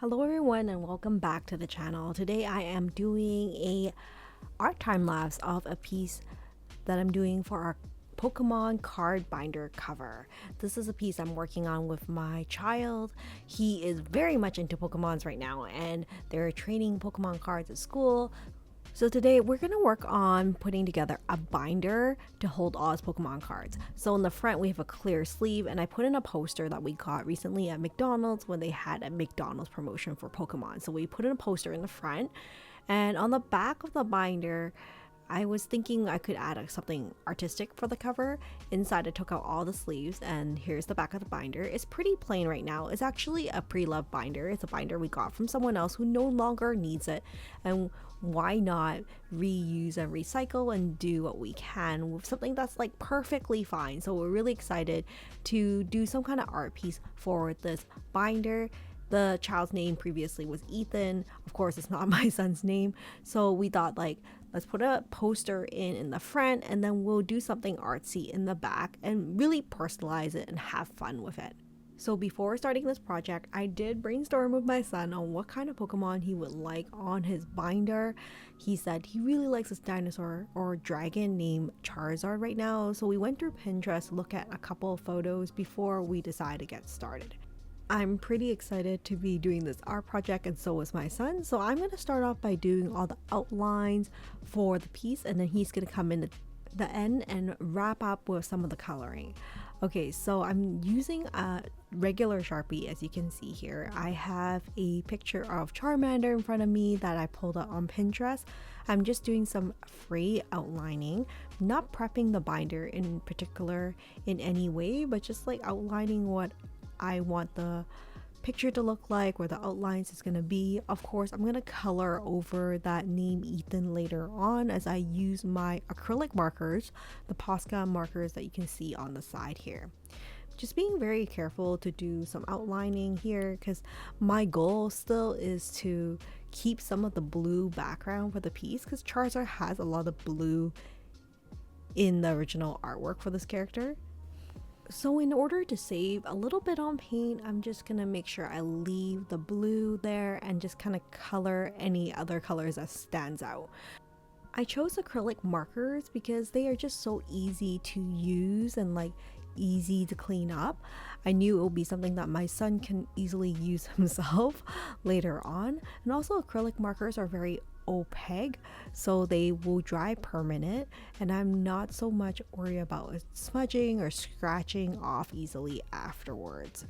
Hello everyone and welcome back to the channel. Today I am doing a art time lapse of a piece that I'm doing for our Pokemon card binder cover. This is a piece I'm working on with my child. He is very much into Pokemons right now and they're training Pokemon cards at school. So today we're going to work on putting together a binder to hold all his Pokemon cards. So in the front we have a clear sleeve, and I put in a poster that we got recently at McDonald's when they had a McDonald's promotion for Pokemon. So we put in a poster in the front, and on the back of the binder I was thinking I could add something artistic for the cover. Inside I took out all the sleeves, and here's the back of the binder. It's pretty plain right now. It's actually a pre-loved binder. It's a binder we got from someone else who no longer needs it, and why not reuse and recycle and do what we can with something that's like perfectly fine. So we're really excited to do some kind of art piece for this binder. The child's name previously was Ethan. Of course, it's not my son's name. So we thought, like, let's put a poster in the front, and then we'll do something artsy in the back and really personalize it and have fun with it. So before starting this project, I did brainstorm with my son on what kind of Pokemon he would like on his binder. He said he really likes this dinosaur or dragon named Charizard right now. So we went through Pinterest to look at a couple of photos before we decided to get started. I'm pretty excited to be doing this art project, and so is my son. So I'm going to start off by doing all the outlines for the piece, and then he's going to come in the end and wrap up with some of the coloring. Okay, so I'm using a regular Sharpie, as you can see here. I have a picture of Charmander in front of me that I pulled up on Pinterest. I'm just doing some free outlining, not prepping the binder in particular in any way, but just like outlining what I want the picture to look like, where the outlines is going to be. Of course, I'm going to color over that name Ethan later on as I use my acrylic markers, the POSCA markers that you can see on the side here. Just being very careful to do some outlining here, because my goal still is to keep some of the blue background for the piece, because Charizard has a lot of blue in the original artwork for this character. So in order to save a little bit on paint, I'm just gonna make sure I leave the blue there and just kind of color any other colors that stands out. I chose acrylic markers because they are just so easy to use and like easy to clean up. I knew it would be something that my son can easily use himself later on. And also acrylic markers are very opaque, so they will dry permanent, and I'm not so much worried about it smudging or scratching off easily afterwards.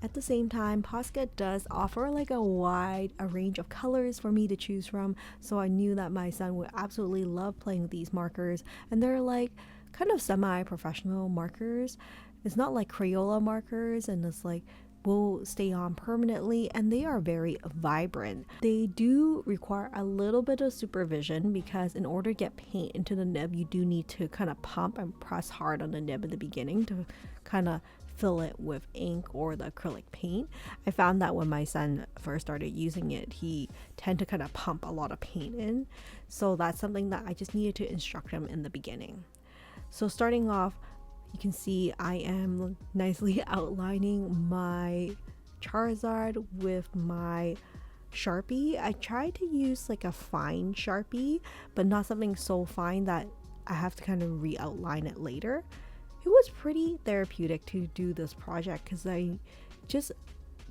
At the same time, POSCA does offer like a range of colors for me to choose from, so I knew that my son would absolutely love playing with these markers, and they're like kind of semi-professional markers. It's not like Crayola markers, and it's like will stay on permanently, and they are very vibrant. They do require a little bit of supervision, because in order to get paint into the nib, you do need to kind of pump and press hard on the nib in the beginning to kind of fill it with ink or the acrylic paint. I found that when my son first started using it, he tended to kind of pump a lot of paint in, so that's something that I just needed to instruct him in the beginning. So starting off, you can see I am nicely outlining my Charizard with my Sharpie. I tried to use like a fine Sharpie, but not something so fine that I have to kind of re-outline it later. It was pretty therapeutic to do this project, because I just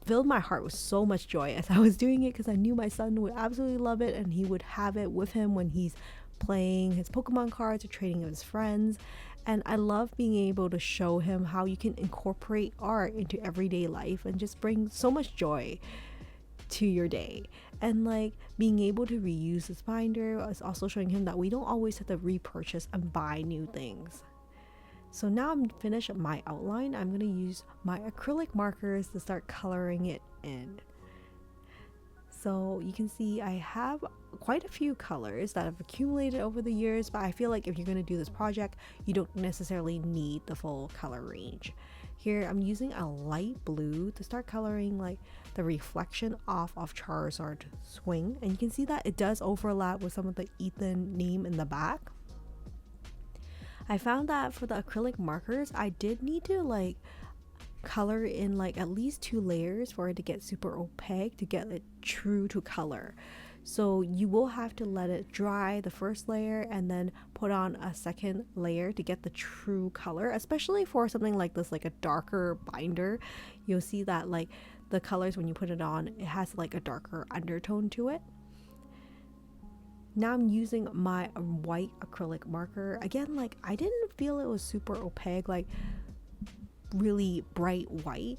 filled my heart with so much joy as I was doing it, because I knew my son would absolutely love it and he would have it with him when he's playing his Pokemon cards or trading with his friends. And I love being able to show him how you can incorporate art into everyday life and just bring so much joy to your day. And like being able to reuse this binder is also showing him that we don't always have to repurchase and buy new things. So now I'm finished my outline. I'm going to use my acrylic markers to start coloring it in. So you can see I have quite a few colors that have accumulated over the years, but I feel like if you're going to do this project, you don't necessarily need the full color range. Here I'm using a light blue to start coloring like the reflection off of Charizard's swing, and you can see that it does overlap with some of the Ethan name in the back. I found that for the acrylic markers, I did need to like color in like at least 2 layers for it to get super opaque, to get it true to color. So you will have to let it dry, the first layer, and then put on a second layer to get the true color, especially for something like this, like a darker binder. You'll see that like the colors, when you put it on, it has like a darker undertone to it. Now I'm using my white acrylic marker. Again, like I didn't feel it was super opaque, like really bright white,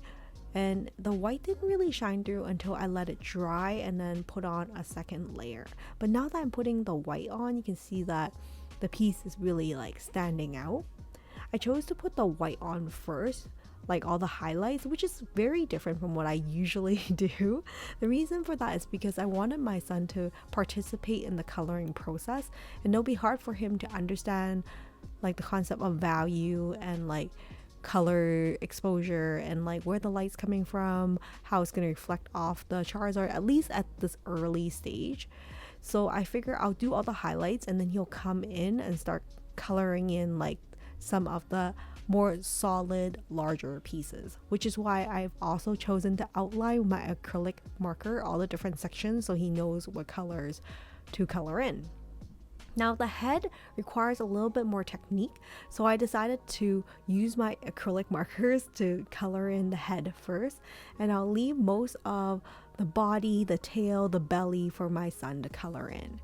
and the white didn't really shine through until I let it dry and then put on a second layer. But now that I'm putting the white on, you can see that the piece is really like standing out. I chose to put the white on first, like all the highlights, which is very different from what I usually do. The reason for that is because I wanted my son to participate in the coloring process, and it'll be hard for him to understand like the concept of value and like color exposure and like where the light's coming from, how it's going to reflect off the Charizard, at least at this early stage. So I figure I'll do all the highlights, and then he'll come in and start coloring in like some of the more solid, larger pieces, which is why I've also chosen to outline with my acrylic marker all the different sections so he knows what colors to color in. Now the head requires a little bit more technique, so I decided to use my acrylic markers to color in the head first, and I'll leave most of the body, the tail, the belly for my son to color in.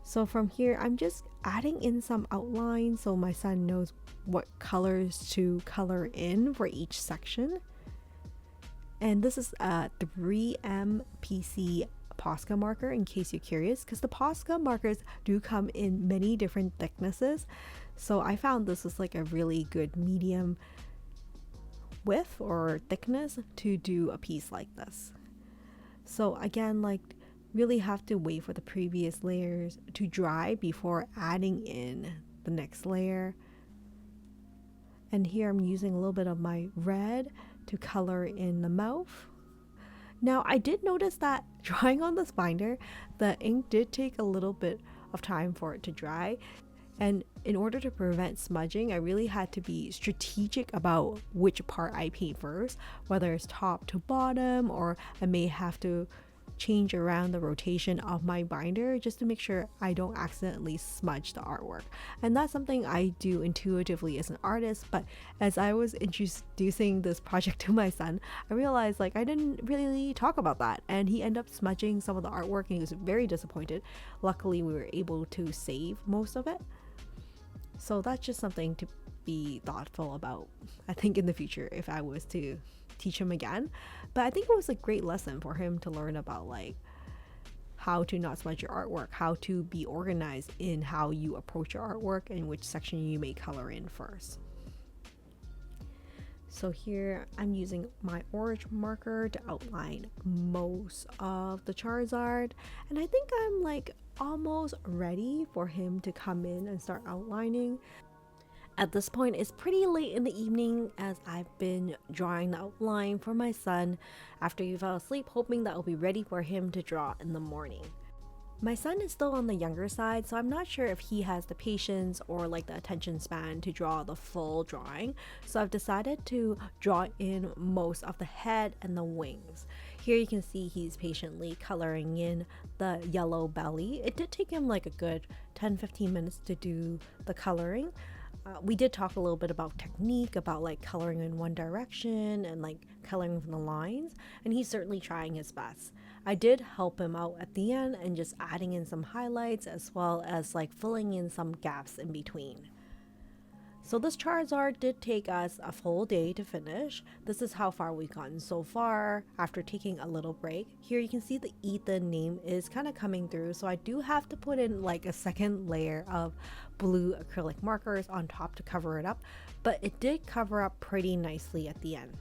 So from here, I'm just adding in some outlines so my son knows what colors to color in for each section. And this is a 3M PC POSCA marker, in case you're curious, because the POSCA markers do come in many different thicknesses. So I found this is like a really good medium width or thickness to do a piece like this. So again, like really have to wait for the previous layers to dry before adding in the next layer. And here I'm using a little bit of my red to color in the mouth. Now I did notice that drawing on this binder, the ink did take a little bit of time for it to dry, and in order to prevent smudging, I really had to be strategic about which part I paint first, whether it's top to bottom, or I may have to change around the rotation of my binder just to make sure I don't accidentally smudge the artwork. And that's something I do intuitively as an artist, but as I was introducing this project to my son, I realized like I didn't really talk about that, and he ended up smudging some of the artwork and he was very disappointed. Luckily we were able to save most of it. So that's just something to be thoughtful about, I think, in the future if I was to teach him again. But I think it was a great lesson for him to learn about like how to not smudge your artwork, how to be organized in how you approach your artwork, and which section you may color in first. So here I'm using my orange marker to outline most of the Charizard, and I think I'm like almost ready for him to come in and start outlining. At this point, it's pretty late in the evening as I've been drawing the outline for my son after he fell asleep, hoping that I'll be ready for him to draw in the morning. My son is still on the younger side, so I'm not sure if he has the patience or like the attention span to draw the full drawing. So I've decided to draw in most of the head and the wings. Here you can see he's patiently coloring in the yellow belly. It did take him like a good 10-15 minutes to do the coloring. We did talk a little bit about technique, about like coloring in one direction and like coloring from the lines, and he's certainly trying his best. I did help him out at the end and just adding in some highlights as well as like filling in some gaps in between. So this Charizard did take us a full day to finish. This is how far we've gotten so far after taking a little break. Here you can see the Ethan name is kind of coming through, so I do have to put in like a second layer of blue acrylic markers on top to cover it up, but it did cover up pretty nicely at the end.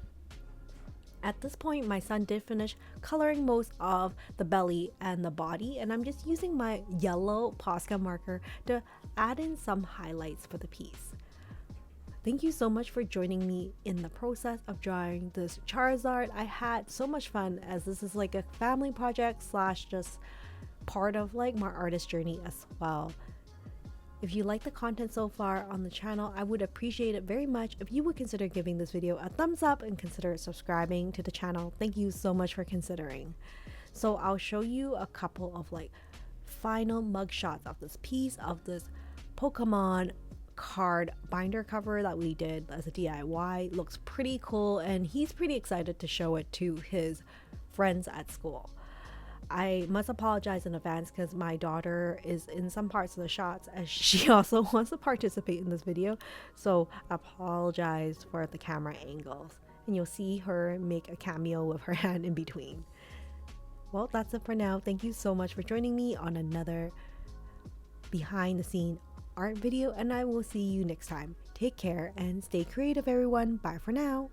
At this point, my son did finish coloring most of the belly and the body, and I'm just using my yellow POSCA marker to add in some highlights for the piece. Thank you so much for joining me in the process of drawing this Charizard. I had so much fun, as this is like a family project slash just part of like my artist journey as well. If you like the content so far on the channel, I would appreciate it very much if you would consider giving this video a thumbs up and consider subscribing to the channel. Thank you so much for considering. So I'll show you a couple of like final mug shots of this piece of this Pokemon card binder cover that we did as a DIY. Looks pretty cool, and he's pretty excited to show it to his friends at school. I must apologize in advance because my daughter is in some parts of the shots as she also wants to participate in this video, so I apologize for the camera angles, and you'll see her make a cameo with her hand in between. Well, that's it for now. Thank you so much for joining me on another behind the scene art video, and I will see you next time. Take care and stay creative, everyone. Bye for now.